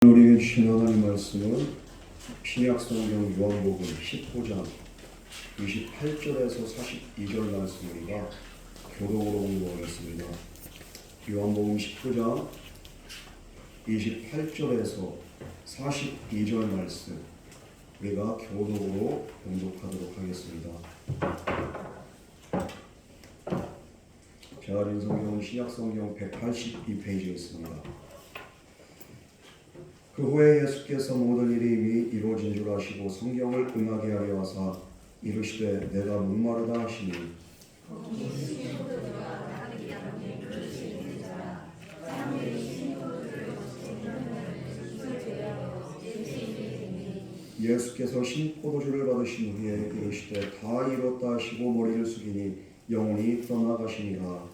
우리에게 주신 하나님 말씀은 신약성경 요한복음 15장 28절에서 42절 말씀입니다. 교독으로 공부하겠습니다. 요한복음 19장 28절에서 42절 말씀 우리가 교독으로 봉독하도록 하겠습니다. 제가 읽은 성경은 신약성경 182페이지에 있습니다. 그 후에 예수께서 모든 일이 이미 이루어진 줄 아시고 성경을 응하게 하려 하사 이르시되 내가 목마르다 하시니 예수께서 신포도주를 받으신 후에 이르시되 다 이뤘다 하시고 머리를 숙이니 영혼이 떠나가시니라.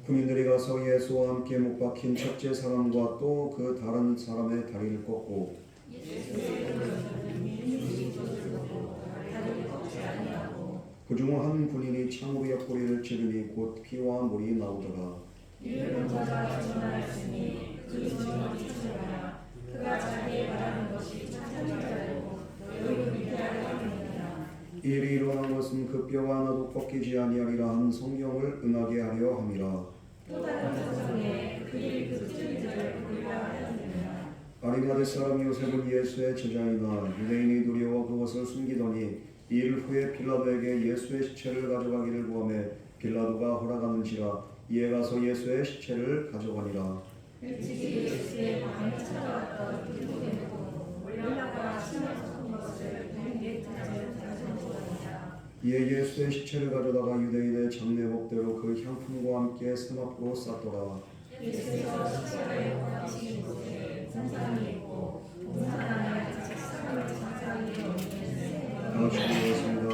군인들이 가서 예수와 함께 못 박힌 첫째 사람과 또 그 다른 사람의 다리를 꺾고 그 중 한 군인이 창으로 옆구리를 찌르니 곧 피와 물이 나오더라. 이 일이 일어난 것은 그 뼈가 하나도 꺾이지 아니하리라 한 성경을 응하게 하려 함이라. 아리마대 사람 요셉은 예수의 제자이나 유대인이 두려워 그것을 숨기더니 이 일 후에 빌라도에게 예수의 시체를 가져가기를 구하매 빌라도가 허락하는지라 이에 가서 예수의 시체를 가져가니라. 이에 예수의 시체를 가져다가 유대인의 장례복대로 그 향품과 함께 샘 앞으로 쌌더라. 다같이 읽겠습니다.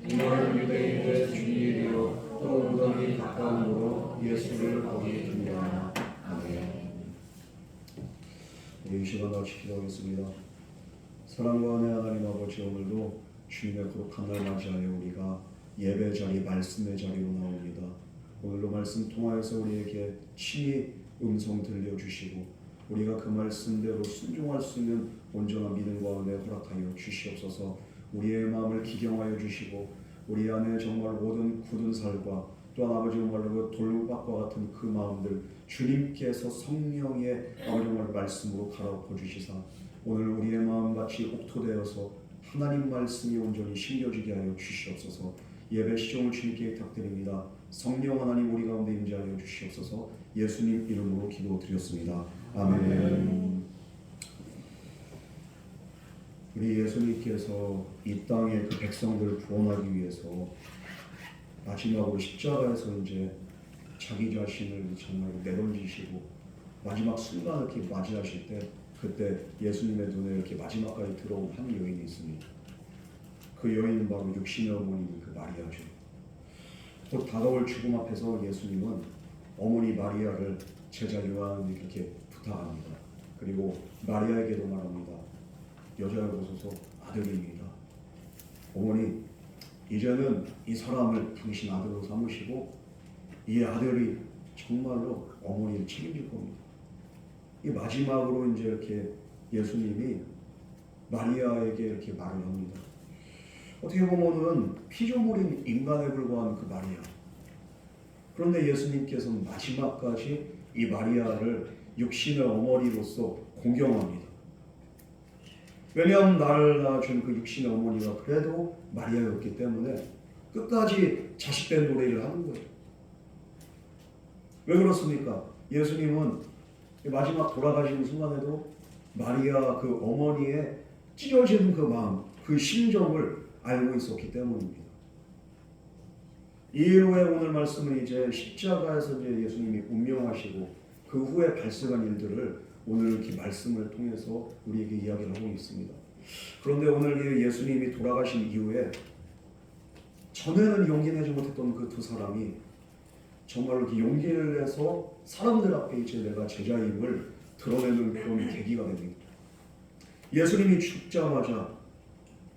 이날 유대인의 주일이요 또 무덤이 가까움으로 예수를 거기 두니라. 아멘. 우리 이 시간 같이 기도하겠습니다. 사랑과 은혜 하나님 아버지, 오늘도 주님의 거룩한 날 맞이하여 우리가 예배 자리, 말씀의 자리로 나옵니다. 오늘도 말씀 통하여서 우리에게 친히 음성 들려주시고 우리가 그 말씀대로 순종할 수 있는 온전한 믿음과 은혜 허락하여 주시옵소서. 우리의 마음을 기경하여 주시고 우리 안에 정말 모든 굳은 살과 또한 아버지 정말로 그 돌박과 같은 그 마음들 주님께서 성령의 아버지 정말 말씀으로 갈아엎어 주시사 오늘 우리의 마음같이 옥토되어서 하나님 말씀이 온전히 심겨지게 하여 주시옵소서. 예배 시종을 주님께 부탁드립니다. 성령 하나님 우리 가운데 임재하여 주시옵소서. 예수님 이름으로 기도드렸습니다. 아멘. 우리 예수님께서 이 땅의 그 백성들을 구원하기 위해서 마지막으로 십자가에서 이제 자기 자신을 정말 내던지시고 마지막 순간을 이렇게 맞이하실 때 그때 예수님의 눈에 이렇게 마지막까지 들어온 한 여인이 있습니다. 그 여인은 바로 육신의 어머니인 그 마리아죠. 곧 다가올 죽음 앞에서 예수님은 어머니 마리아를 제자 요한에게 이렇게 부탁합니다. 그리고 마리아에게도 말합니다. 여자여 보소서 아들입니다. 어머니 이제는 이 사람을 당신 아들로 삼으시고 이 아들이 정말로 어머니를 책임질 겁니다. 이 마지막으로 이제 이렇게 예수님이 마리아에게 이렇게 말을 합니다. 어떻게 보면은 피조물인 인간에 불과한 그 마리아. 그런데 예수님께서는 마지막까지 이 마리아를 육신의 어머니로서 공경합니다. 왜냐하면 나를 낳아준 그 육신의 어머니가 그래도 마리아였기 때문에 끝까지 자식된 노래를 하는 거예요. 왜 그렇습니까? 예수님은 마지막 돌아가시는 순간에도 마리아 그 어머니의 찢어지는 그 마음, 그 심정을 알고 있었기 때문입니다. 이후에 오늘 말씀은 이제 십자가에서 이제 예수님이 운명하시고 그 후에 발생한 일들을 오늘 이렇게 말씀을 통해서 우리에게 이야기를 하고 있습니다. 그런데 오늘 예수님이 돌아가신 이후에 전에는 용기 내지 못했던 그 두 사람이 정말로 이렇게 용기를 내서 사람들 앞에 이제 내가 제자임을 드러내는 그런 계기가 됩니다. 예수님이 죽자마자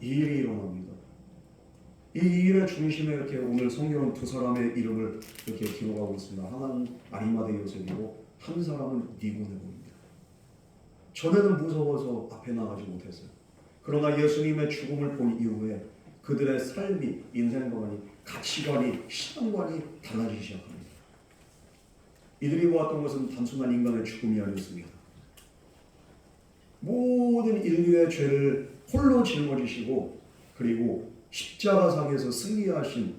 이 일이 일어납니다. 이 일의 중심에 이렇게 오늘 성경은 두 사람의 이름을 이렇게 기록하고 있습니다. 하나는 아리마대 요셉이고 한 사람은 니고데모입니다. 전에는 무서워서 앞에 나가지 못했어요. 그러나 예수님의 죽음을 본 이후에 그들의 삶이, 인생관이, 가치관이, 신앙관이 달라지기 시작합니다. 이들이 보았던 것은 단순한 인간의 죽음이 아니었습니다. 모든 인류의 죄를 홀로 짊어지시고 그리고 십자가상에서 승리하신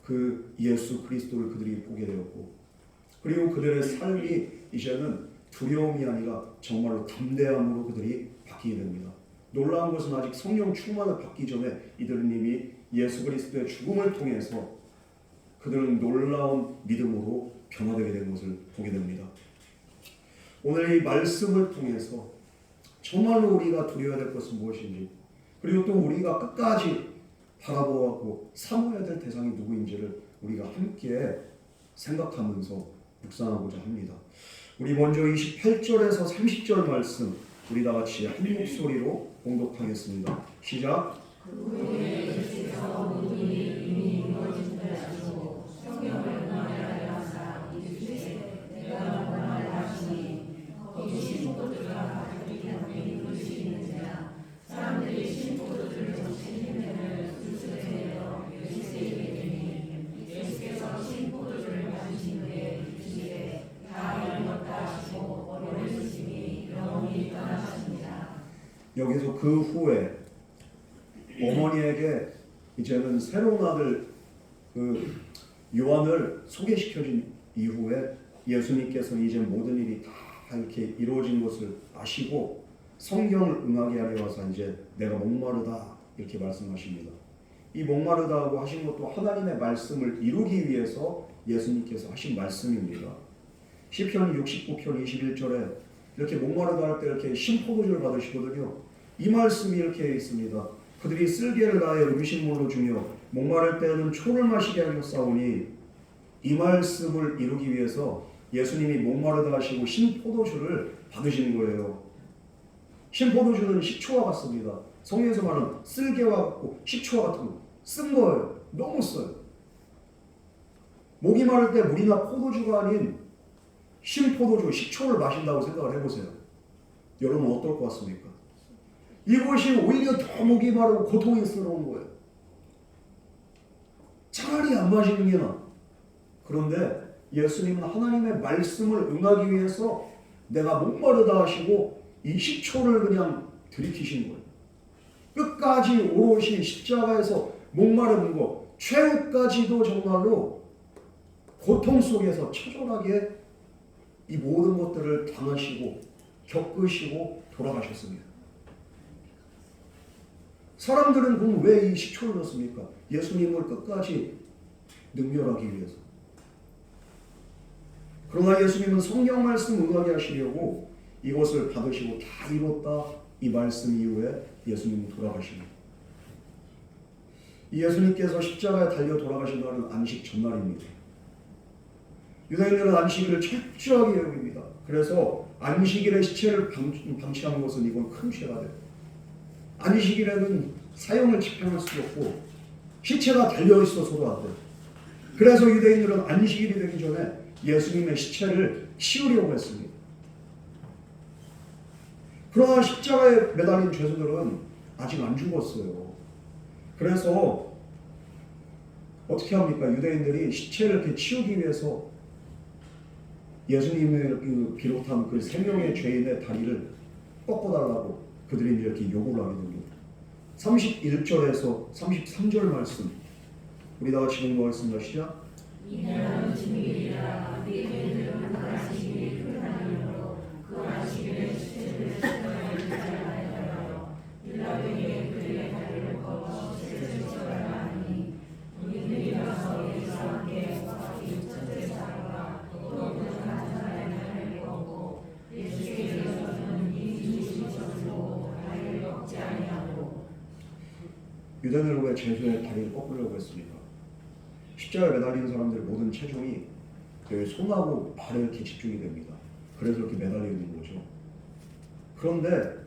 그 예수 그리스도를 그들이 보게 되었고, 그리고 그들의 삶이 이제는 두려움이 아니라 정말로 담대함으로 그들이 바뀌게 됩니다. 놀라운 것은 아직 성령 충만을 받기 전에 이들은 이미 예수 그리스도의 죽음을 통해서 그들은 놀라운 믿음으로 변화되게 된 것을 보게 됩니다. 오늘 이 말씀을 통해서 정말로 우리가 두려워야 될 것은 무엇인지, 그리고 또 우리가 끝까지 바라보고 사모해야 될 대상이 누구인지를 우리가 함께 생각하면서 묵상하고자 합니다. 우리 먼저 28절에서 30절 말씀 우리 다 같이 한 목소리로 봉독하겠습니다. 시작. 여기서 그 후에 어머니에게 이제는 새로운 아들 그 요한을 소개시켜준 이후에 예수님께서는 이제 모든 일이 다 이렇게 이루어진 것을 아시고 성경을 응하게 하려 와서 이제 내가 목마르다 이렇게 말씀하십니다. 이 목마르다고 하신 것도 하나님의 말씀을 이루기 위해서 예수님께서 하신 말씀입니다. 시편 69편 21절에 이렇게 목마르다 할 때 이렇게 신포도주를 받으시거든요. 이 말씀이 이렇게 있습니다. 그들이 쓸개를 다하여 음식물로 주며 목마를 때에는 초를 마시게 하였사오니, 이 말씀을 이루기 위해서 예수님이 목마르다 하시고 신포도주를 받으시는 거예요. 신포도주는 식초와 같습니다. 성경에서 말하는 쓸개와 같고 식초와 같은 거 쓴 거예요. 너무 써요. 목이 마를 때 물이나 포도주가 아닌 신포도주, 식초를 마신다고 생각을 해보세요. 여러분 어떨 것 같습니까? 이것이 오히려 더 목이 마르고 고통스러운 거예요. 차라리 안 마시는 게 나아. 그런데 예수님은 하나님의 말씀을 응하기 위해서 내가 목마르다 하시고 이 식초를 그냥 들이키신 거예요. 끝까지 오롯이 십자가에서 목마른 것, 최후까지도 정말로 고통 속에서 처절하게 이 모든 것들을 당하시고 겪으시고 돌아가셨습니다. 사람들은 그럼 왜 이 식초를 넣습니까? 예수님을 끝까지 능멸하기 위해서. 그러나 예수님은 성경 말씀 응하게 하시려고 이것을 받으시고 다 이뤘다 이 말씀 이후에 예수님은 돌아가십니다. 이 예수님께서 십자가에 달려 돌아가신 날은 안식 전날입니다. 유대인들은 안식일을 철저하게 여깁니다. 그래서 안식일에 시체를 방치하는 것은 이건 큰 죄가 돼요. 안식일에는 사형을 집행할 수 없고 시체가 달려있어서도 안 돼요. 그래서 유대인들은 안식일이 되기 전에 예수님의 시체를 치우려고 했습니다. 그러나 십자가에 매달린 죄수들은 아직 안 죽었어요. 그래서 어떻게 합니까? 유대인들이 시체를 이렇게 치우기 위해서 예수님을 비롯한 그 세 명의 죄인의 다리를 꺾어달라고 그들이 이렇게 요구를 하게 됩니다. 31절에서 33절 말씀 우리 다 같이 읽어보겠습니다. 시작. 이는 주일이라 우리 죄인들은 안식일이 끝나므로 그 안식일에 시체를 십자가에 달아요. 빌라도에게 그들의 다리를 꺾어 시체를 처벌하니 우리들이 가서 예수와 함께 바뀐 첫째 사람과 또 부족한 사람의 다리를 꺾고 예수께서는 이 죽으시고 다리를 꺾지 아니하고. 유대인들은 왜 죄수의 다리를 꺾으려고 했습니까? 십자가에 매달리는 사람들의 모든 체중이 손하고 발에 이렇게 집중이 됩니다. 그래서 이렇게 매달려 있는 거죠. 그런데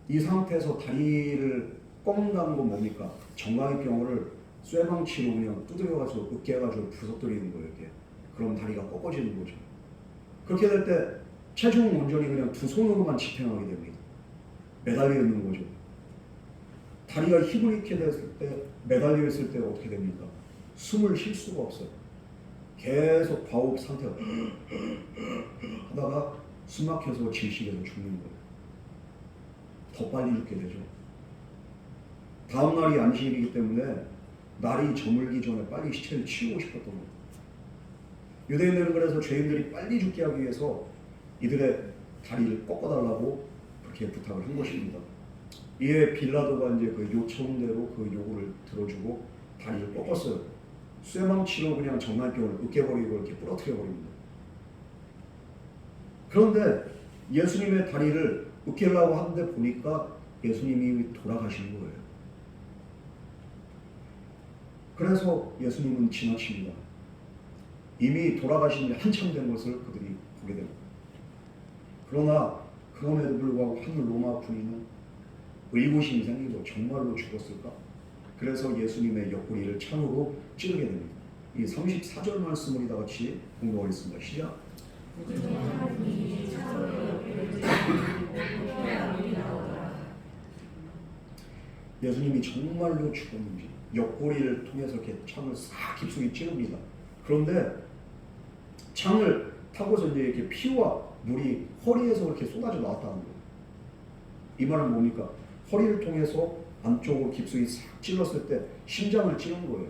이 상태에서 다리를 꺾는다는 건 뭡니까? 정강이 뼈를 쇠망치로 그냥 두드려가지고 으깨가지고 부서뜨리는 거예요. 이게. 그럼 다리가 꺾어지는 거죠. 그렇게 될 때 체중 온전히 그냥 두 손으로만 지탱하게 됩니다. 매달려 있는 거죠. 다리가 힘을 잃게 됐을 때, 매달려 있을 때 어떻게 됩니까? 숨을 쉴 수가 없어요. 계속 과호흡 상태가 하다가 숨 막혀서 질식해서 죽는 거예요. 더 빨리 죽게 되죠. 다음 날이 안식일이기 때문에 날이 저물기 전에 빨리 시체를 치우고 싶었던 거예요. 유대인들은 그래서 죄인들이 빨리 죽게 하기 위해서 이들의 다리를 꺾어달라고 그렇게 부탁을 한 것입니다. 이에 빌라도가 이제 그 요청대로 그 요구를 들어주고 다리를 꺾었어요. 쇠망치로 그냥 정갈병을 으깨버리고 이렇게 부러뜨려 버립니다. 그런데 예수님의 다리를 으깨려고 하는데 보니까 예수님이 돌아가신 거예요. 그래서 예수님은 지나칩니다. 이미 돌아가신 지 한참 된 것을 그들이 보게 됩니다. 그러나 그럼에도 불구하고 한 로마 군인은 의구심이 생기고 정말로 죽었을까? 그래서 예수님의 옆구리를 창으로 찌르게 됩니다. 이 34절 말씀을 이다 같이 공부하겠습니다. 시작. 예수님이 정말로 죽었는지 옆구리를 통해서 이렇게 창을 싹 깊숙이 찌릅니다. 그런데 창을 타고서 이제 이렇게 피와 물이 허리에서 이렇게 쏟아져 나왔다는 거예요. 이 말은 뭡니까? 허리를 통해서 안쪽으로 깊숙이 싹 찔렀을 때 심장을 찌른 거예요.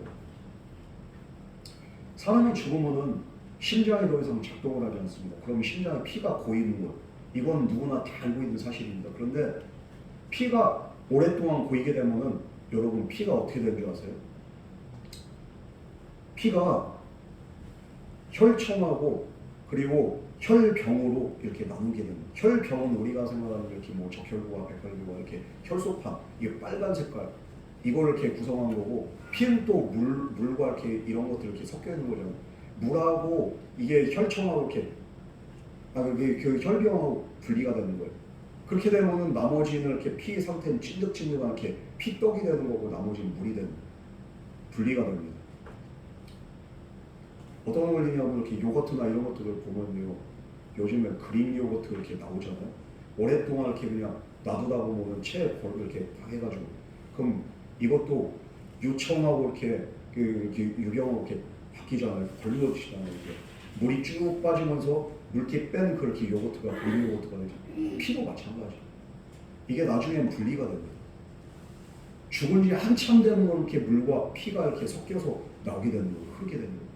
사람이 죽으면은 심장이 더 이상 작동을 하지 않습니다. 그럼 심장에 피가 고이는 것, 이건 누구나 다 알고 있는 사실입니다. 그런데 피가 오랫동안 고이게 되면은 여러분 피가 어떻게 되는 줄 아세요? 피가 혈청하고 그리고 혈병으로 이렇게 나누게 됩니다. 혈병은 우리가 생각하는 이렇게 뭐 적혈구와 백혈구와 이렇게 혈소판, 이게 빨간 색깔, 이걸 이렇게 구성한 거고, 피는 또 물과 이렇게 이런 것들 이렇게 섞여 있는 거잖아요. 물하고 이게 혈청하고 이렇게 그게 그 혈병하고 분리가 되는 거예요. 그렇게 되면은 나머지는 이렇게 피 상태는 찐득찐득한 이렇게 피떡이 되는 거고, 나머지는 물이 되는 거예요. 분리가 됩니다. 어떤 원리냐면 이렇게 요거트나 이런 것들을 보면요, 요즘에 그릭 요거트 이렇게 나오잖아요. 오랫동안 이렇게 그냥 놔두다 보면 체에 이렇게 다 해가지고, 그럼 이것도 유청하고 이렇게 유경하고 이렇게 바뀌잖아요. 걸리듯이잖아요. 물이 쭉 빠지면서 물기 뺀 그렇게 요거트가 그릭 요거트가 되죠. 피도 마찬가지. 이게 나중엔 분리가 됩니다. 죽은 지 한참 되면 이렇게 물과 피가 이렇게 섞여서 나오게 되는 거예요. 흐르게 되는 거예요.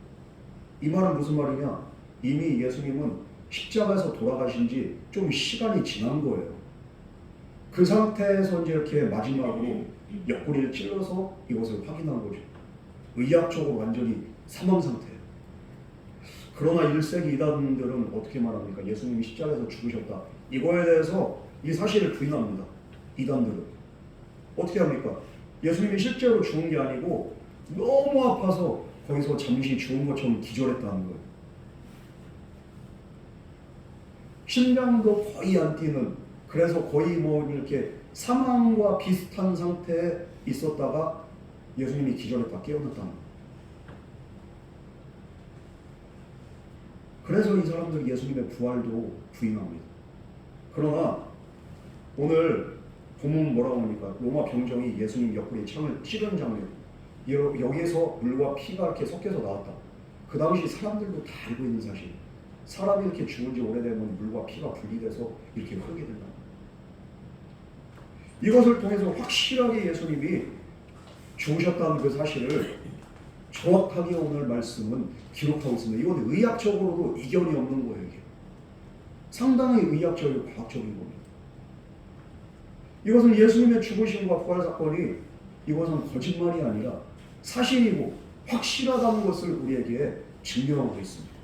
이 말은 무슨 말이냐? 이미 예수님은 십자가에서 돌아가신 지 좀 시간이 지난 거예요. 그 상태에서 이제 이렇게 마지막으로 옆구리를 찔러서 이것을 확인한 거죠. 의학적으로 완전히 사망 상태예요. 그러나 1세기 이단들은 어떻게 말합니까? 예수님이 십자가에서 죽으셨다. 이거에 대해서 이 사실을 부인합니다. 이단들은. 어떻게 합니까? 예수님이 실제로 죽은 게 아니고 너무 아파서 거기서 잠시 죽은 것처럼 기절했다는 거예요. 심장도 거의 안 뛰는, 그래서 거의 뭐 이렇게 사망과 비슷한 상태에 있었다가 예수님이 기절했다 깨어났다는 거예요. 그래서 이 사람들은 예수님의 부활도 부인합니다. 그러나 오늘 본문 뭐라고 합니까? 로마 병정이 예수님 옆구리에 창을 찌른 장면, 여기에서 물과 피가 이렇게 섞여서 나왔다. 그 당시 사람들도 다 알고 있는 사실. 사람이 이렇게 죽은 지 오래되면 물과 피가 분리돼서 이렇게 흐르게 된다. 이것을 통해서 확실하게 예수님이 죽으셨다는 그 사실을 정확하게 오늘 말씀은 기록하고 있습니다. 이건 의학적으로도 이견이 없는 거예요. 이게 상당히 의학적이고 과학적인 겁니다. 이것은 예수님의 죽으심과 부활 사건이 이것은 거짓말이 아니라 사실이고 확실하다는 것을 우리에게 증명하고 있습니다.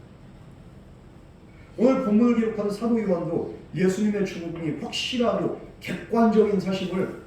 오늘 본문을 기록하는 사도 요한도 예수님의 죽음이 확실하고 객관적인 사실임을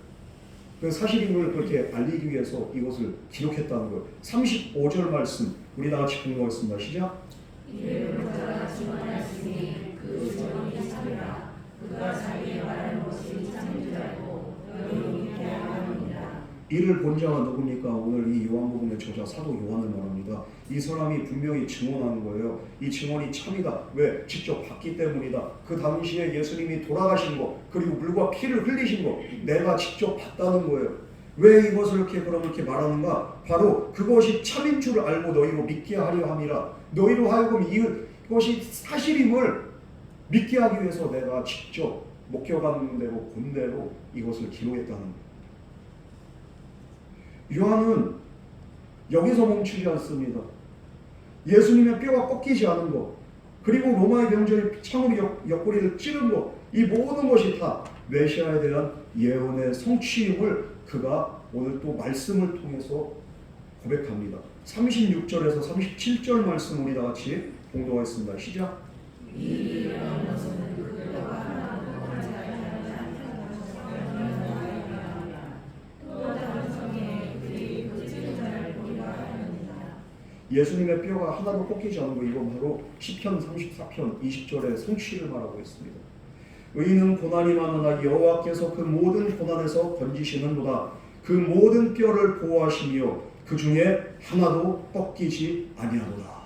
그렇게 알리기 위해서 이것을 기록했다는 것. 35절 말씀 우리 다 같이 공부하겠습니다. 시작. 이를 보다가 증언하시니 그 증언이 참이라. 그가 자기의 말하는 것이 참인 줄 알고 너희는 믿게 하느니라. 이를 본 자가 누굽니까? 오늘 이 요한복음의 저자 사도 요한을 말합니다. 이 사람이 분명히 증언하는 거예요. 이 증언이 참이다. 왜? 직접 봤기 때문이다. 그 당시에 예수님이 돌아가신 거, 그리고 물과 피를 흘리신 거 내가 직접 봤다는 거예요. 왜 이것을 그렇게 말하는가? 바로 그것이 참인 줄 알고 너희로 믿게 하려 함이라. 너희로 하여금 이것이 사실임을 믿게 하기 위해서 내가 직접 목격한 대로 본 대로 이것을 기록했다는 거예요. 요한은 여기서 멈추지 않습니다. 예수님의 뼈가 꺾이지 않은 것, 그리고 로마의 병정이 창으로 옆구리를 찌른 것, 이 모든 것이 다 메시아에 대한 예언의 성취임을 그가 오늘 또 말씀을 통해서 고백합니다. 36절에서 37절 말씀 우리 다 같이 공동하겠습니다. 시작. 예수님의 뼈가 하나도 꺾이지 않은 거, 이건 바로 시편 34편 20절의 성취를 말하고 있습니다. 의인은 고난이 많으나 여호와께서 그 모든 고난에서 건지시는도다. 그 모든 뼈를 보호하시며 그 중에 하나도 꺾이지 아니하도다.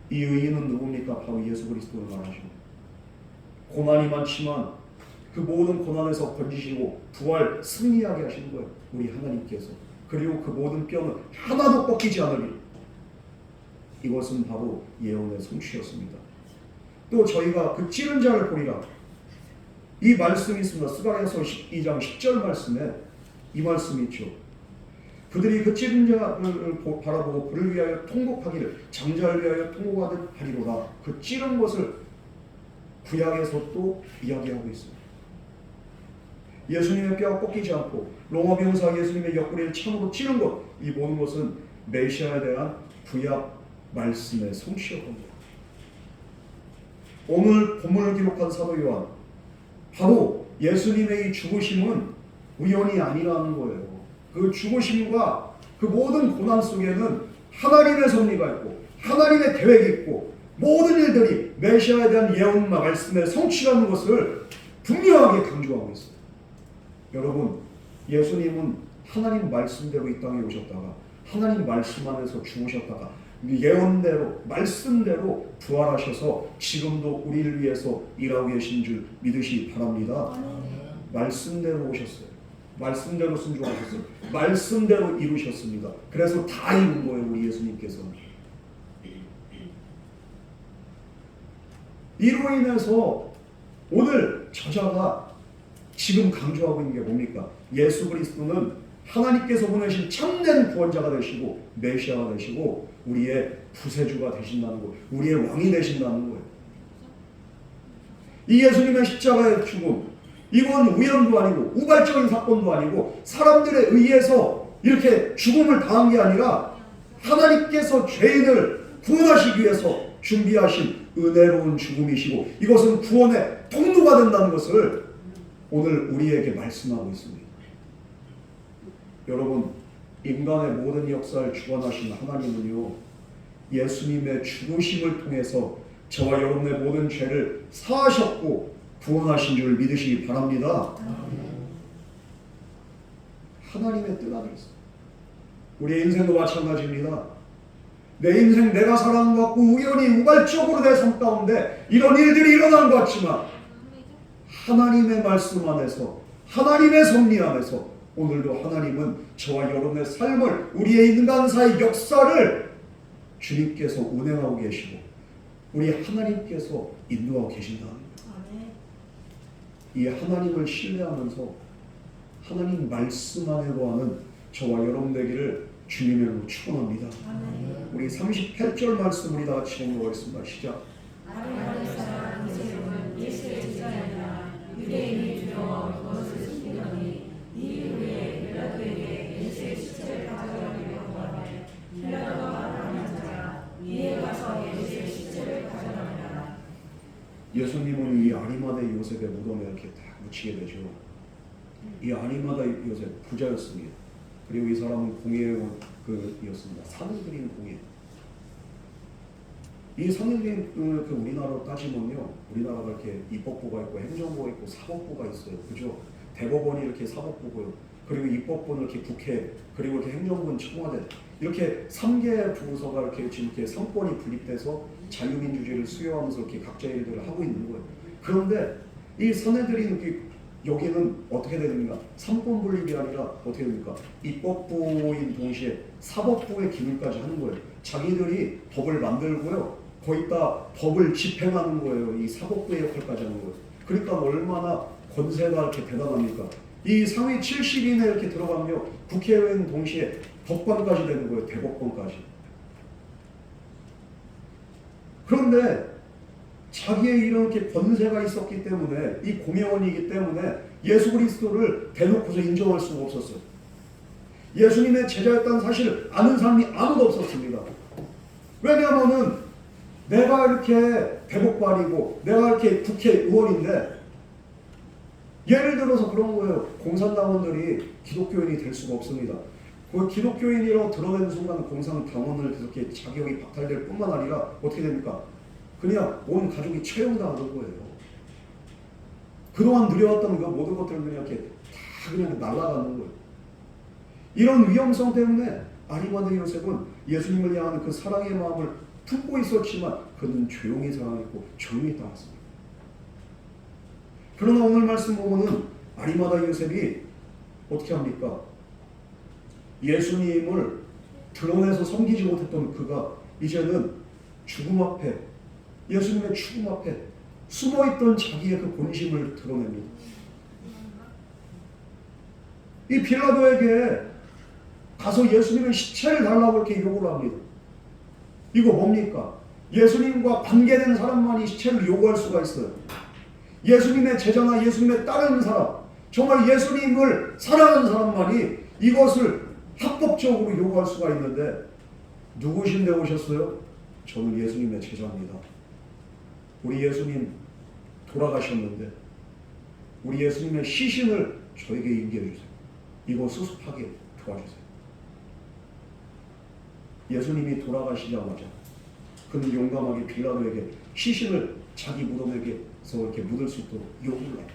이 의인은 누굽니까? 바로 예수 그리스도를 말하죠. 고난이 많지만 그 모든 고난에서 건지시고 부활 승리하게 하시는 거예요. 우리 하나님께서. 그리고 그 모든 뼈는 하나도 꺾이지 않으리. 이것은 바로 예언의 성취였습니다. 또 저희가 그 찌른 자를 보리라. 이 말씀이 있습니다. 스가랴서 12장 10절 말씀에 이 말씀이 있죠. 그들이 그 찌른 자를 바라보고 그를 위하여 통곡하기를 장자를 위하여 통곡하리로다. 그 찌른 것을 구약에서 또 이야기하고 있습니다. 예수님의 뼈가 꺾이지 않고 로마 병사 예수님의 옆구리를 참으로 찌른 것, 이 모든 것은 메시아에 대한 구약 말씀의 성취였던 것. 오늘 본문을 기록한 사도 요한, 바로 예수님의 이 죽으심은 우연이 아니라는 거예요. 그 죽으심과 그 모든 고난 속에는 하나님의 섭리가 있고 하나님의 계획이 있고 모든 일들이 메시아에 대한 예언 말씀의 성취라는 것을 분명하게 강조하고 있어요. 여러분, 예수님은 하나님 말씀대로 이 땅에 오셨다가 하나님 말씀 안에서 죽으셨다가 예언대로 말씀대로 부활하셔서 지금도 우리를 위해서 일하고 계신 줄 믿으시기 바랍니다. 말씀대로 오셨어요. 말씀대로 순종하셨어요. 말씀대로 이루셨습니다. 그래서 다 이룬 거예요. 우리 예수님께서는. 이로 인해서 오늘 저자가 지금 강조하고 있는 게 뭡니까? 예수 그리스도는 하나님께서 보내신 참된 구원자가 되시고 메시아가 되시고 우리의 구세주가 되신다는 거예요. 우리의 왕이 되신다는 거예요. 이 예수님의 십자가의 죽음, 이건 우연도 아니고 우발적인 사건도 아니고 사람들에 의해서 이렇게 죽음을 당한 게 아니라 하나님께서 죄인을 구원하시기 위해서 준비하신 은혜로운 죽음이시고 이것은 구원의 통로가 된다는 것을 오늘 우리에게 말씀하고 있습니다. 여러분, 인간의 모든 역사를 주관하신 하나님은요, 예수님의 죽으심을 통해서 저와 여러분의 모든 죄를 사하셨고 구원하신 줄 믿으시기 바랍니다. 하나님의 뜻 안에 있어요. 우리의 인생도 마찬가지입니다. 내 인생 내가 살아온 것 같고 우연히 우발적으로 내 삶 가운데 이런 일들이 일어난 것 같지만 하나님의 말씀 안에서 하나님의 섭리 안에서 오늘도 하나님은 저와 여러분의 삶을 우리의 인간사의 역사를 주님께서 운행하고 계시고 우리 하나님께서 인도하고 계신다는 거예요. 이 하나님을 신뢰하면서 하나님 말씀 안에 거하는 저와 여러분 되기를 주님의 이름으로 축원합니다. 우리 38절 말씀 우리 다 같이 공부하겠습니다. 시작. 유대인이 두려워 그것을 숨기더니 이 후에 빌라도에게 예수의 시체를 가져가려고 하되 빌라도가 말하는 자가 이에 가서 예수의 시체를 가져가니라. 예수님은 이 아리마대 요셉의 무덤에 이렇게 딱 묻히게 되죠. 이 아리마대 요셉 부자였습니다. 그리고 이 사람은 공예였습니다. 산을 그리는 공예. 이 산을그린 그 우리나라로 따지면요, 우리나라가 이렇게 입법부가 있고 행정부가 있고 사법부가 있어요. 그죠? 대법원이 이렇게 사법부고요. 그리고 입법부는 이렇게 국회, 그리고 이렇게 행정부는 청와대, 이렇게 3개의 부서가 이렇게 지금 이렇게 상권이 분립돼서 자유민주주의를 수여하면서 이렇게 각자 일들을 하고 있는 거예요. 그런데 이 사내들이 여기는 어떻게 됩니까? 상권 분립이 아니라 어떻게 됩니까? 입법부인 동시에 사법부의 기능까지 하는 거예요. 자기들이 법을 만들고요, 거기다 법을 집행하는 거예요. 이 사법부의 역할까지 하는 거예요. 그러니까 얼마나 권세가 이렇게 대단합니까? 이 상위 70인에 이렇게 들어가면 국회의원 동시에 법관까지 되는 거예요. 대법관까지. 그런데 자기의 이렇게 권세가 있었기 때문에, 이 공회원이기 때문에 예수 그리스도를 대놓고서 인정할 수가 없었어요. 예수님의 제자였다는 사실을 아는 사람이 아무도 없었습니다. 왜냐하면은 내가 이렇게 대법관이고 내가 이렇게 국회의원인데, 예를 들어서 그런 거예요. 공산당원들이 기독교인이 될 수가 없습니다. 그 기독교인이라고 드러내는 순간 공산당원을 그렇게 자격이 박탈될 뿐만 아니라 어떻게 됩니까? 그냥 온 가족이 처형당하는 거예요. 그동안 누려왔던 그 모든 것들을 그냥 이렇게 다 그냥 날아가는 거예요. 이런 위험성 때문에 아리마다 요셉은 예수님을 향하는 그 사랑의 마음을 품고 있었지만 그는 조용히 사랑했고 조용히 따랐습니다. 그러나 오늘 말씀 보면은 아리마다 요셉이 어떻게 합니까? 예수님을 드러내서 섬기지 못했던 그가 이제는 죽음 앞에, 예수님의 죽음 앞에 숨어있던 자기의 그 본심을 드러냅니다. 이 빌라도에게 가서 예수님의 시체를 달라고 이렇게 요구를 합니다. 이거 뭡니까? 예수님과 관계된 사람만이 시체를 요구할 수가 있어요. 예수님의 제자나 예수님의 따르는 사람, 정말 예수님을 사랑하는 사람만이 이것을 합법적으로 요구할 수가 있는데, 누구신데 오셨어요? 저는 예수님의 제자입니다. 우리 예수님 돌아가셨는데 우리 예수님의 시신을 저에게 인계해 주세요. 이거 수습하게 도와주세요. 예수님이 돌아가시자마자 그는 용감하게 빌라도에게 시신을 자기 무덤에게서 이렇게 묻을 수 있도록 요구를 해요.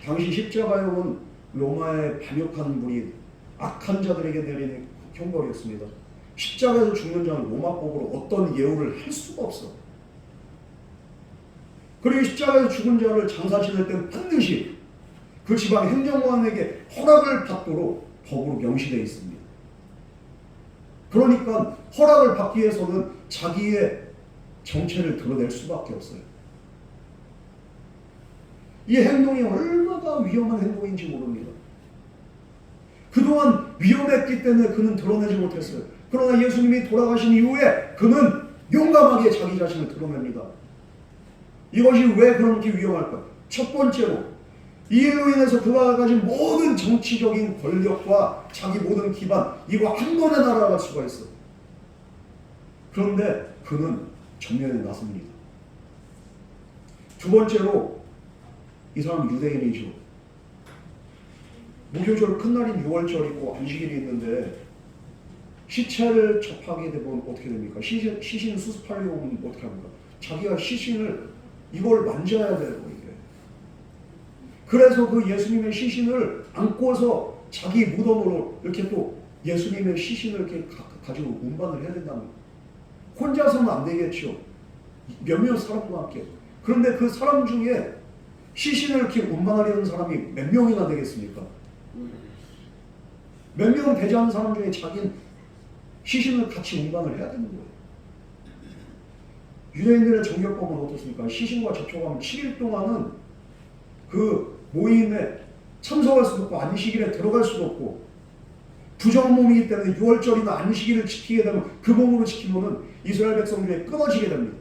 당시 십자가형은 로마의 반역한 무리, 악한 자들에게 내리는 형벌이었습니다. 십자가에서 죽는 자는 로마법으로 어떤 예우를 할 수가 없어. 그리고 십자가에서 죽은 자를 장사 지낼 때는 반드시 그 지방 행정관에게 허락을 받도록 법으로 명시되어 있습니다. 그러니까 허락을 받기 위해서는 자기의 정체를 드러낼 수밖에 없어요. 이 행동이 얼마나 위험한 행동인지 모릅니다. 그동안 위험했기 때문에 그는 드러내지 못했어요. 그러나 예수님이 돌아가신 이후에 그는 용감하게 자기 자신을 드러냅니다. 이것이 왜 그렇게 위험할까? 첫 번째로, 이 일로 인해서 그가 가진 모든 정치적인 권력과 자기 모든 기반, 이거 한 번에 날아갈 수가 있어. 그런데 그는 정면에 나섭니다. 두 번째로, 이 사람은 유대인이죠. 무교절 큰 날인 6월절이고 안식일이 있는데 시체를 접하게 되면 어떻게 됩니까? 시신 수습하려고 하면 어떻게 합니까? 자기가 시신을 이걸 만져야 되고, 이게. 그래서 그 예수님의 시신을 안고서 자기 무덤으로 이렇게 또 예수님의 시신을 이렇게 가지고 운반을 해야 된다는 거예요. 혼자서는 안 되겠죠. 몇몇 사람과 함께. 그런데 그 사람 중에 시신을 이렇게 운반하려는 사람이 몇 명이나 되겠습니까? 몇 명 되지 않은 사람 중에 자기는 시신을 같이 운반을 해야 되는 거예요. 유대인들의 정결법은 어떻습니까? 시신과 접촉하면 7일 동안은 그 모임에 참석할 수도 없고 안식일에 들어갈 수도 없고, 부정한 몸이기 때문에 6월절이나 안식일을 지키게 되면 그 몸으로 지키면은 이스라엘 백성 중에 끊어지게 됩니다.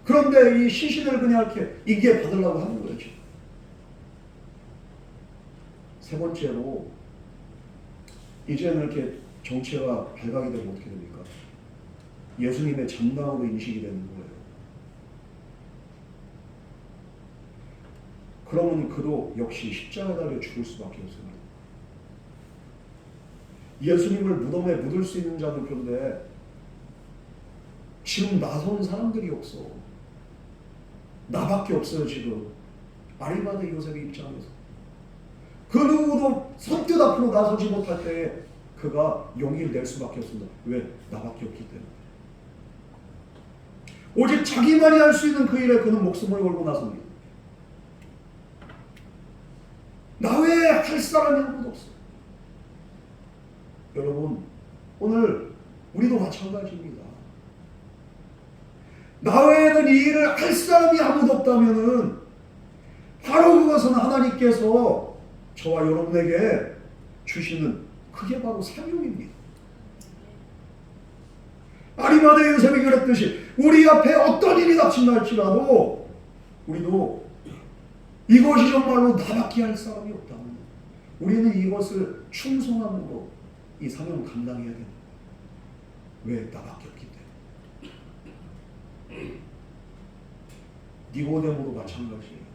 그런데 이 시신을 그냥 이렇게 인계 받으려고 하는 거죠. 세 번째로, 이제는 이렇게 정체가 발각이 되면 어떻게 됩니까? 예수님의 전당으로 인식이 되는 거예요. 그러면 그도 역시 십자가에 달려 죽을 수밖에 없습니다. 예수님을 무덤에 묻을 수 있는 자는 그런데 지금 나선 사람들이 없어. 나밖에 없어요, 지금. 아리마다 요셉의 입장에서. 그 누구도 선뜻 앞으로 나서지 못할 때에 그가 용기를 낼 수밖에 없습니다. 왜? 나밖에 없기 때문에. 오직 자기만이 할 수 있는 그 일에 그는 목숨을 걸고 나섭니다. 나 외에 할 사람이 아무도 없어요. 여러분, 오늘 우리도 마찬가지입니다. 나 외에는 이 일을 할 사람이 아무도 없다면은 바로 그것은 하나님께서 저와 여러분에게 주시는 그게 바로 사명입니다. 아리마대 요셉이 그랬듯이 우리 앞에 어떤 일이 닥친다 할지라도 우리도 이것이 정말로 나밖에 할 사람이 없다면 우리는 이것을 충성함으로 이 사명을 감당해야 됩니다. 왜? 나밖에 없기 때문에. 니고데모도 마찬가지예요.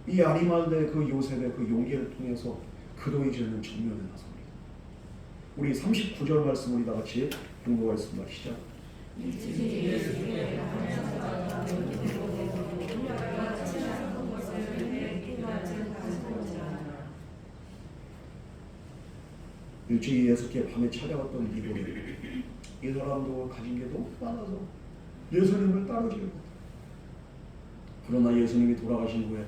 이 아리마대 그 요셉의 그 용기를 통해서 그도 이제는 전면에 나섭니다. 우리 39절 말씀을 다 같이 공부하겠습니다. 시작. 일찍이 예수께 밤에 찾아왔던 니고데모. 이 사람도 가진 게 너무 많아서 예수님을 따르지 못해요. 그러나 예수님이 돌아가신 후에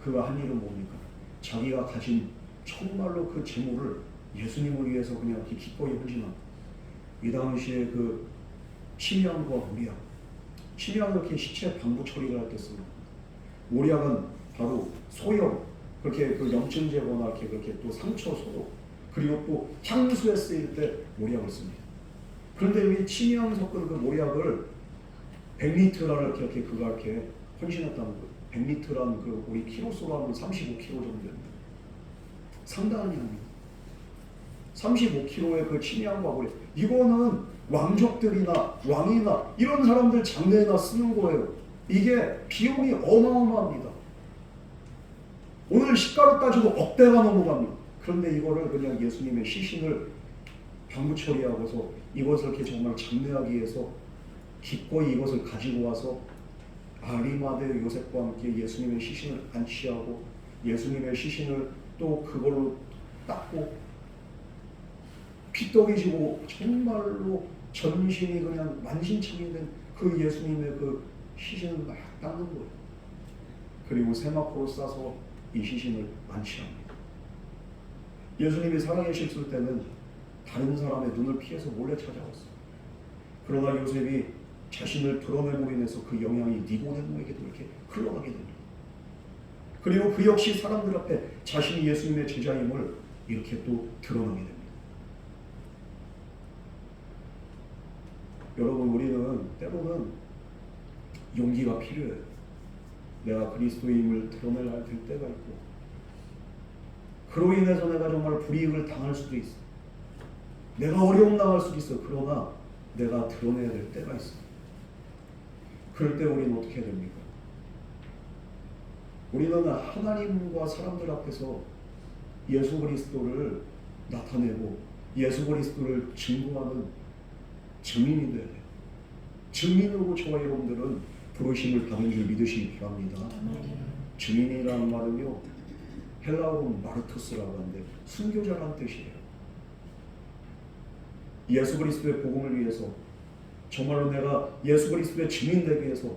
그가 한 일은 뭡니까? 자기가 가진 정말로 그 재물을 예수님을 위해서 그냥 이렇게 기꺼이 헌신한 이 당시에 그 침향과 모략, 침향은 이렇게 시체 방부 처리를 할 때 씁니다. 모략은 바로 소염, 그렇게 그 염증 제거나 이렇게 그렇게 또 상처 소독, 그리고 또 향수에 쓰일 때 모략을 씁니다. 그런데 이 침향 섞은 그 모략을 100리터라는 이렇게 그가 이렇게 헌신했다는 거예요. 100리터라는 그 우리 키로수로 하면 35kg 정도 됩니다. 상당한 양입니다. 35kg의 그 침향과 모략, 이거는 왕족들이나 왕이나 이런 사람들 장례나 쓰는 거예요. 이게 비용이 어마어마합니다. 오늘 시가로 따지고 억대가 넘어갑니다. 그런데 이거를 그냥 예수님의 시신을 방부 처리하고서 이것을 이렇게 정말 장례하기 위해서 기꺼이 이것을 가지고 와서 아리마대 요셉과 함께 예수님의 시신을 안치하고 예수님의 시신을 또 그걸로 닦고 피떡이지고 정말로 전신이 그냥 만신창이 된 그 예수님의 그 시신을 막 닦는 거예요. 그리고 세마포로 싸서 이 시신을 안치합니다. 예수님이 살아계셨을 때는 다른 사람의 눈을 피해서 몰래 찾아왔어요. 그러나 요셉이 자신을 드러냄으로 인해서 그 영향이 니고데모에게도 이렇게 흘러가게 됩니다. 그리고 그 역시 사람들 앞에 자신이 예수님의 제자임을 이렇게 또 드러나게 됩니다. 여러분, 우리는 때로는 용기가 필요해요. 내가 그리스도임을 드러내야 될 때가 있고 그로 인해서 내가 정말 불이익을 당할 수도 있어. 내가 어려움 당할 수도 있어. 그러나 내가 드러내야 될 때가 있어. 그럴 때 우리는 어떻게 해야 됩니까? 우리는 하나님과 사람들 앞에서 예수 그리스도를 나타내고 예수 그리스도를 증거하는 증인이 돼야 돼요. 증인으로 저와 여러분들은 부르심을 받은 줄 믿으시기 바랍니다. 증인이라는 말은요, 헬라어로 마르투스라고 하는데 순교자라는 뜻이에요. 예수 그리스도의 복음을 위해서 정말로 내가 예수 그리스도의 증인 되기 위해서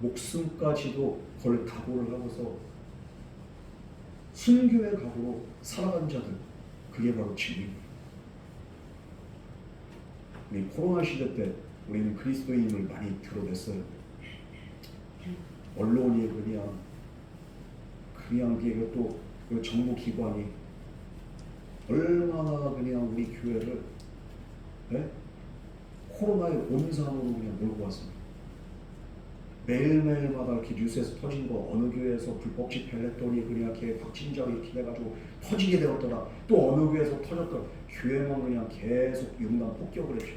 목숨까지도 걸 각오를 하고서 순교의 각오로 살아간 자들, 그게 바로 증인입니다. 우리 코로나 시대 때 우리는 그리스도인을 많이 드러냈어요. 언론이 그냥 또 그 정부 기관이 얼마나 그냥 우리 교회를 코로나의 온상으로 그냥 몰고 왔습니다. 매일매일마다 이렇게 뉴스에서 터진 거, 어느 교회에서 불법 집회를 했더니 그냥 이렇게 확진자가 이렇게 돼가지고 터지게 되었더라. 또 어느 교회에서 터졌더라. 교회만 그냥 계속 융단 폭격을 했죠.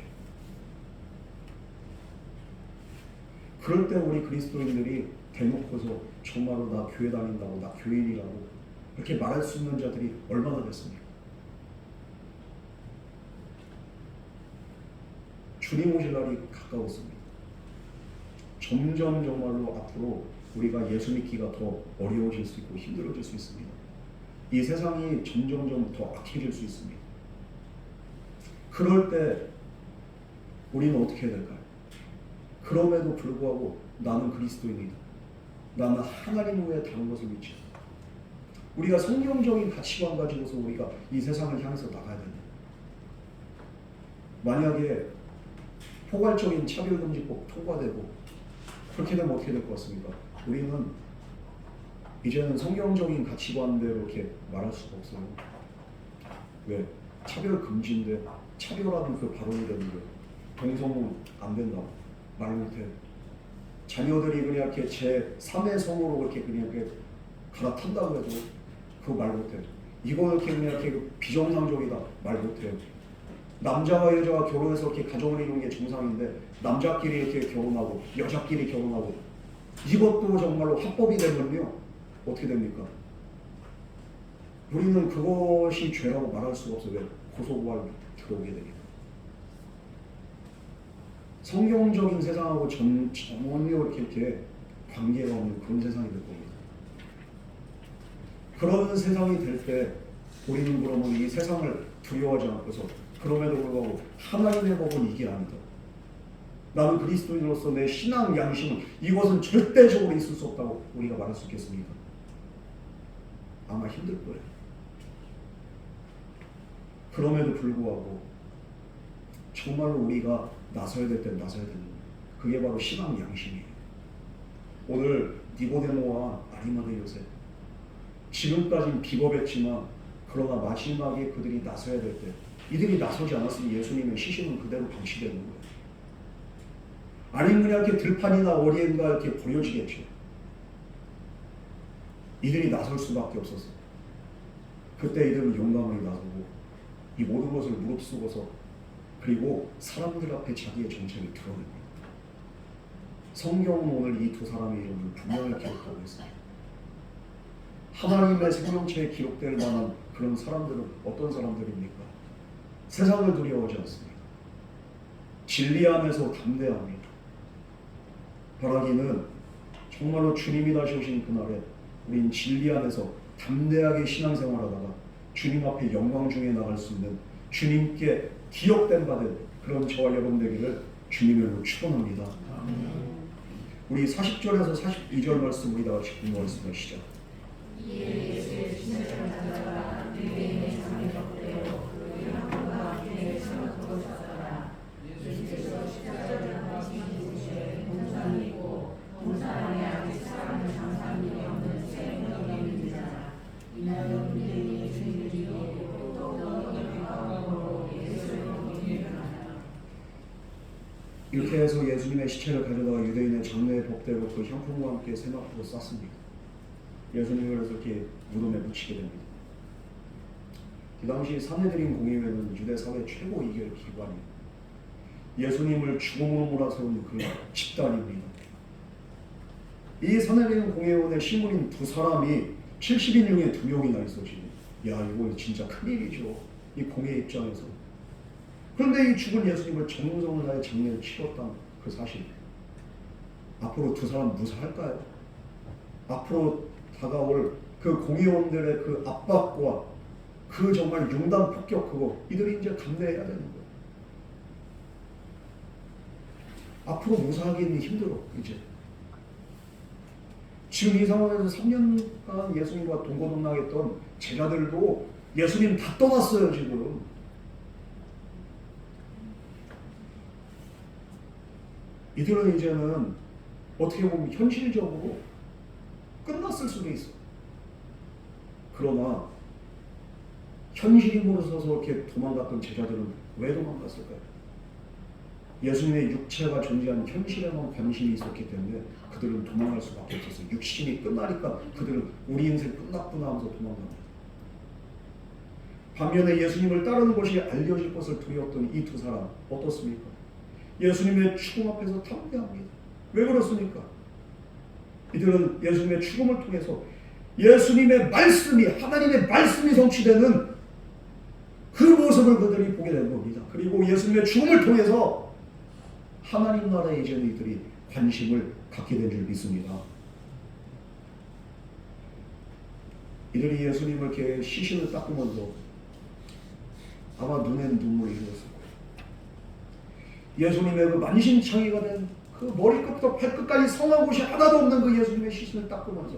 그럴 때 우리 그리스도인들이 대놓고서 정말로 나 교회 다닌다고, 나 교인이라고 그렇게 말할 수 있는 자들이 얼마나 됐습니까? 주님 오실 날이 가까웠습니다. 점점 정말로 앞으로 우리가 예수 믿기가 더 어려워질 수 있고 힘들어질 수 있습니다. 이 세상이 점점점 더 악해질 수 있습니다. 그럴 때 우리는 어떻게 해야 될까요? 그럼에도 불구하고 나는 그리스도인이다. 나는 하나님 외에 다른 것을 믿지 않는다. 우리가 성경적인 가치관 가지고서 우리가 이 세상을 향해서 나가야 된다. 만약에 포괄적인 차별금지법 통과되고 그렇게 되면 어떻게 될 것 같습니까? 우리는 이제는 성경적인 가치관대로 이렇게 말할 수가 없어요. 왜? 차별 금지인데 차별하는 그 발언이 되는데 동성은 안 된다고 말 못해. 자녀들이 그냥 이렇게 제 3의 성으로 그렇게 그냥 이렇게 갈아탄다고 해도 그거 말 못해. 이거 이렇게 그냥 이렇게 비정상적이다 말 못해요. 남자와 여자가 결혼해서 이렇게 가정을 이루는 게 정상인데 남자끼리 이렇게 결혼하고 여자끼리 결혼하고 이것도 정말로 합법이 되면요 어떻게 됩니까? 우리는 그것이 죄라고 말할 수가 없어요. 왜? 고소고발 들어오게 됩니다. 성경적인 세상하고 전혀 이렇게 관계가 없는 그런 세상이 될 겁니다. 그런 세상이 될 때 우리는 그러면 이 세상을 두려워하지 않고서 그럼에도 불구하고 하나님의 법은 이게 아니다. 나는 그리스도인으로서 내 신앙 양심은 이것은 절대적으로 있을 수 없다고 우리가 말할 수 있겠습니까? 아마 힘들 거예요. 그럼에도 불구하고 정말로 우리가 나서야 될 때 나서야 되는 거예요. 그게 바로 신앙 양심이에요. 오늘 니고데모와 아리마대 요셉 지금까지는 비겁했지만 그러나 마지막에 그들이 나서야 될 때 이들이 나서지 않았으면 예수님의 시신은 그대로 방치되는 거예요. 아니면 그냥 이렇게 들판이나 어디엔가 이렇게 버려지겠죠. 이들이 나설 수밖에 없었어요. 그때 이들은 용감하게 나서고 이 모든 것을 무릅쓰고서 그리고 사람들 앞에 자기의 정체를 드러냅니다. 성경은 오늘 이 두 사람의 이름을 분명히 기록하고 있습니다. 하나님의 생명체에 기록될 만한 그런 사람들은 어떤 사람들입니까? 세상을 두려워하지 않습니다. 진리 안에서 담대합니다. 바라기는 정말로 주님이 다시 오신 그날에 우린 진리 안에서 담대하게 신앙생활하다가 주님 앞에 영광 중에 나갈 수 있는 주님께 기억된 바된 그런 저와 여러분 되기를 주님으로 축원합니다. 우리 40절에서 42절 말씀 우리 다 같이 공부하겠습니다. 시작. 예수의 신체를 가져다가 유대인의 장에 덮대어 그 양과 귀에 쳐넣고 졌더라. 예수께서 십자가를 당하신 이후에 동산이고 동산에 아직 사람을 장사한 일이 없는 새 무덤에 있는 자라. 이날은 유대인의 주인들이요 또 너희 가까움으로 예수를 보기 변하라. 이렇게 해서 예수님의 시체를 가져다가 유대인의 장례에 복대로 그 향품과 함께 세마포로 쌌습니다. 예수님을 그래서 이렇게 무덤에 묻히게 됩니다. 그 당시 산헤드린 공의회는 유대 사회 최고 이결 기관이에요. 예수님을 죽음으로 몰아세운 그 집단입니다. 이 산헤드린 공의원의 시문인 두 사람이 70인 중에 2명이나 있어 지금. 야 이거 진짜 큰일이죠. 이 공의 입장에서. 그런데 이 죽은 예수님을 정성을 다해 장례를 치렀다는 그 사실. 앞으로 두 사람 무사할까요? 앞으로 다가올 그 공의원들의 그 압박과 그 정말 융단 폭격 그거 이들이 이제 감내해야 되는 거예요. 앞으로 무사하기는 힘들어 이제. 지금 이 상황에서 3년간 예수님과 동고동락했던 제자들도 예수님 다 떠났어요 지금. 이들은 이제는 어떻게 보면 현실적으로 끝났을 수도 있어. 그러나 현실이 물어서서 이렇게 도망갔던 제자들은 왜 도망갔을까요? 예수님의 육체가 존재하는 현실에만 관심이 있었기 때문에 그들은 도망갈 수밖에 없었어요. 육신이 끝나니까 그들은 우리 인생 끝났구나 하면서 도망갑니다. 반면에 예수님을 따르는 것이 알려질 것을 두려웠던 이 두 사람 어떻습니까? 예수님의 죽음 앞에서 담대합니다. 왜 그렇습니까? 이들은 예수님의 죽음을 통해서 예수님의 말씀이 하나님의 말씀이 성취되는 그 모습을 그들이 보게 된 겁니다. 그리고 예수님의 죽음을 통해서 하나님 나라에 이제는 이들이 관심을 갖게 된 줄 믿습니다. 이들이 예수님을 이렇게 시신을 닦으면서 아마 눈엔 눈물이 흘렀을 거예요. 예수님의 그 만신창이가 된 그 머리끝부터 발끝까지 성한 곳이 하나도 없는 그 예수님의 시신을 닦으면서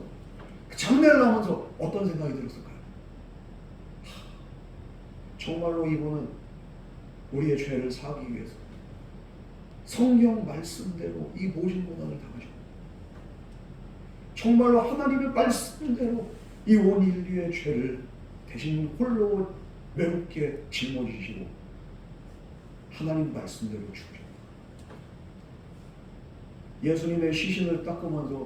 그 장례를 하면서 어떤 생각이 들었을까요? 정말로 이분은 우리의 죄를 사하기 위해서 성경 말씀대로 이 모진 고난을 당하셨고, 정말로 하나님의 말씀대로 이 온 인류의 죄를 대신 홀로 외롭게 짊어지시고 하나님 말씀대로 죽으셨다. 예수님의 시신을 닦으면서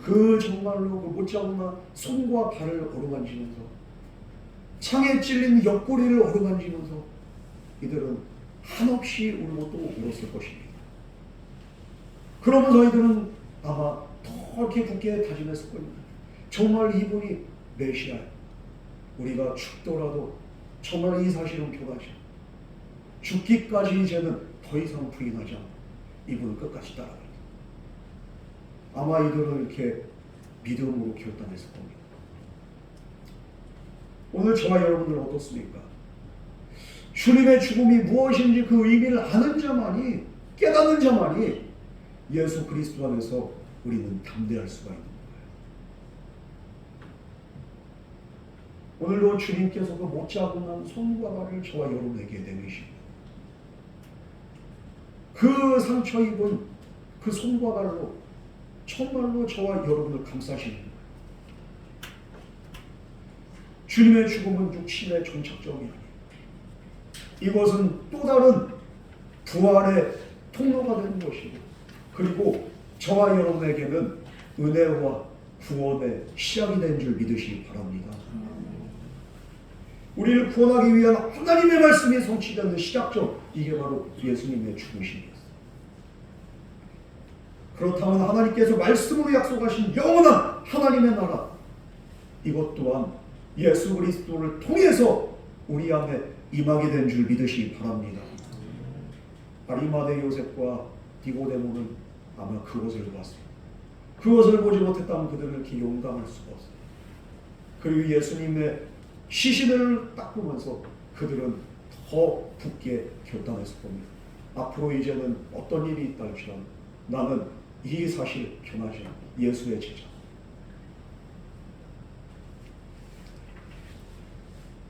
그 정말로 그 못자국나 손과 발을 어루만지면서 창에 찔린 옆구리를 어루만지면서 이들은 한없이 울고 또 울었을 것입니다. 그러면서 이들은 아마 더 이렇게 굳게 다짐했을 겁니다. 정말 이분이 메시아, 우리가 죽더라도 정말 이 사실은 변하지 않고 죽기까지 이제는 더 이상 부인하지 않고 이분을 끝까지 따라가리라. 아마 이들은 이렇게 믿음으로 결단했을 겁니다. 오늘 저와 여러분들 어떻습니까? 주님의 죽음이 무엇인지 그 의미를 아는 자만이, 깨닫는 자만이 예수 그리스도 안에서 우리는 담대할 수가 있는 거예요. 오늘도 주님께서 그 못자국난 손과 발을 저와 여러분에게 내미십니다. 그 상처 입은 그 손과 발로 정말로 저와 여러분을 감싸시는 거예요. 주님의 죽음은 육신의 종착점이 아니에요. 이것은 또 다른 부활의 통로가 되는 것이고, 그리고 저와 여러분에게는 은혜와 구원의 시작이 된 줄 믿으시기 바랍니다. 우리를 구원하기 위한 하나님의 말씀이 성취되는 시작점, 이게 바로 예수님의 죽으심이었어요. 그렇다면 하나님께서 말씀으로 약속하신 영원한 하나님의 나라, 이것 또한 예수 그리스도를 통해서 우리 안에 임하게 된 줄 믿으시기 바랍니다. 아리마대 요셉과 니고데모는 아마 그것을 보았어요. 그것을 보지 못했다면 그들은 이렇게 용감할 수가 없어요. 그리고 예수님의 시신을 닦으면서 그들은 더 굳게 결단했을 겁니다. 앞으로 이제는 어떤 일이 있다 할지라도 나는 이 사실 변하지 않고 예수의 제자.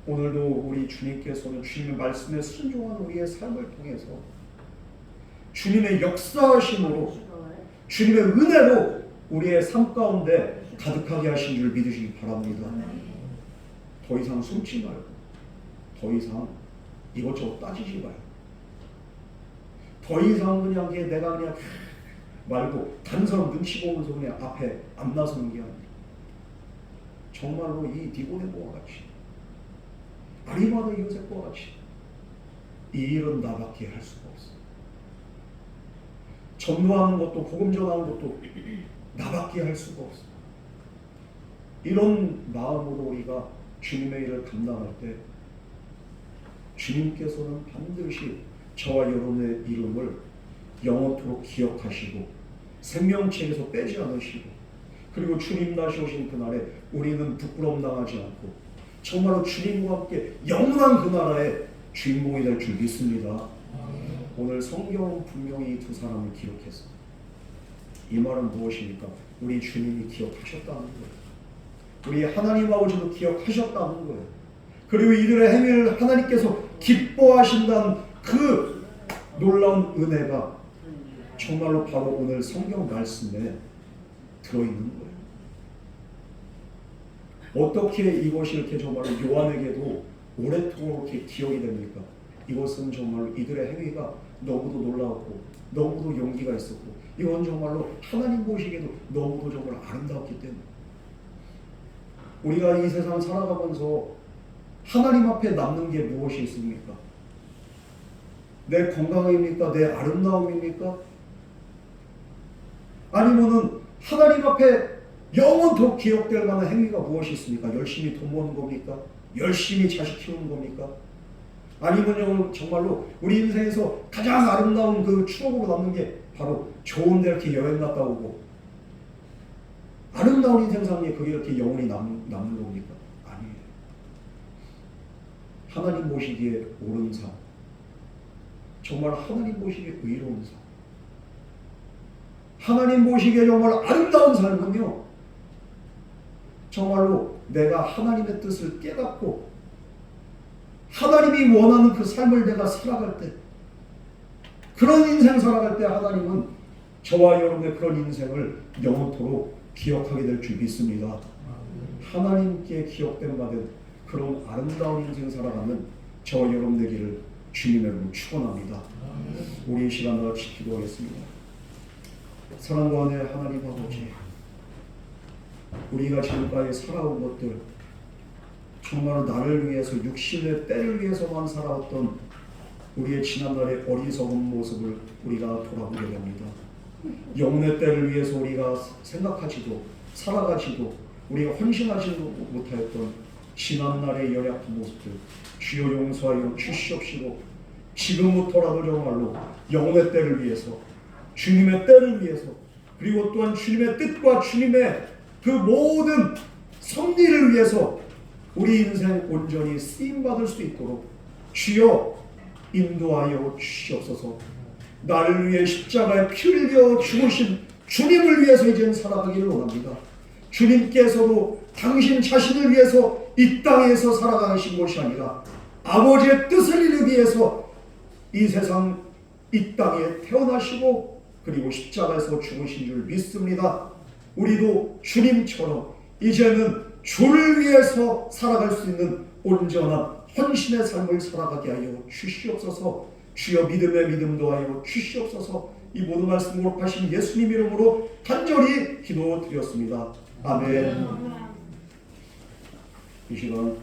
오늘도 우리 주님께서는 주님의 말씀에 순종한 우리의 삶을 통해서 주님의 역사하심으로, 주님의 은혜로 우리의 삶 가운데 가득하게 하신 줄 믿으시기 바랍니다. 더 이상 숨지 말고, 더 이상 이것저것 따지지 말고, 더 이상 그냥 내가 그냥 말고 다른 사람 눈치 보면서 그냥 앞에 안 나서는 게 아니라 정말로 이 니고데모와 같이, 아리마대 요셉과 같이 이 일은 나밖에 할 수가 없어. 전도하는 것도 복음 전하는 것도 나밖에 할 수가 없어. 이런 마음으로 우리가 주님의 일을 감당할 때 주님께서는 반드시 저와 여러분의 이름을 영원토록 기억하시고 생명책에서 빼지 않으시고, 그리고 주님 다시 오신 그날에 우리는 부끄러움 당하지 않고 정말로 주님과 함께 영원한 그 나라의 주인공이 될 줄 믿습니다. 오늘 성경은 분명히 이 두 사람을 기억했습니다. 이 말은 무엇입니까? 우리 주님이 기억하셨다는 거예요. 우리 하나님 아버지도 기억하셨다는 거예요. 그리고 이들의 행위를 하나님께서 기뻐하신다는 그 놀라운 은혜가 정말로 바로 오늘 성경 말씀에 들어있는 거예요. 어떻게 이것이 이렇게 정말로 요한에게도 오랫동안 이렇게 기억이 됩니까? 이것은 정말로 이들의 행위가 너무도 놀라웠고 너무도 용기가 있었고 이건 정말로 하나님 보시기에도 너무도 정말 아름다웠기 때문에 우리가 이 세상 살아가면서 하나님 앞에 남는 게 무엇이 있습니까? 내 건강입니까? 내 아름다움입니까? 아니면은 하나님 앞에 영원토록 기억될 만한 행위가 무엇이 있습니까? 열심히 돈 버는 겁니까? 열심히 자식 키우는 겁니까? 아니면 정말로 우리 인생에서 가장 아름다운 그 추억으로 남는 게 바로 좋은 데 이렇게 여행 갔다 오고 아름다운 인생 삶에 그게 이렇게 영원히 남는 남는 겁니까? 아니에요. 하나님 보시기에 옳은 삶, 정말 하나님 보시기에 의로운 삶, 하나님 보시기에 정말 아름다운 삶은요, 정말로 내가 하나님의 뜻을 깨닫고 하나님이 원하는 그 삶을 내가 살아갈 때, 그런 인생 살아갈 때 하나님은 저와 여러분의 그런 인생을 영원토록 기억하게 될 줄 믿습니다. 하나님께 기억된 바된 그런 아름다운 인생 살아가는 저와 여러분 되기를 주님의 이름으로 축원합니다. 우리 이 시간 다 같이 기도하겠습니다. 사랑과 은혜 하나님 아버지, 우리가 지금까지 살아온 것들, 정말 나를 위해서 육신의 때를 위해서만 살아왔던 우리의 지난날의 어리석은 모습을 우리가 돌아보게 됩니다. 영혼의 때를 위해서 우리가 생각하지도 살아가지도 우리가 헌신하지도 못하였던 지난날의 연약한 모습들 주여 용서하여 주시옵시고, 지금부터라도 정말로 영혼의 때를 위해서, 주님의 때를 위해서, 그리고 또한 주님의 뜻과 주님의 그 모든 섭리를 위해서 우리 인생 온전히 쓰임받을 수 있도록 주여 인도하여 주시옵소서. 나를 위해 십자가에 피 흘려 죽으신 주님을 위해서 이제는 살아가기를 원합니다. 주님께서도 당신 자신을 위해서 이 땅에서 살아가신 것이 아니라 아버지의 뜻을 이루기 위해서 이 세상 이 땅에 태어나시고 그리고 십자가에서 죽으신 줄 믿습니다. 우리도 주님처럼 이제는 주를 위해서 살아갈 수 있는 온전한 헌신의 삶을 살아가게 하여 주시옵소서. 주여 믿음의 믿음 더하여 주시옵소서. 이 모든 말씀 거룩하신 예수님 이름으로 간절히 기도드렸습니다. 아멘. 이 시간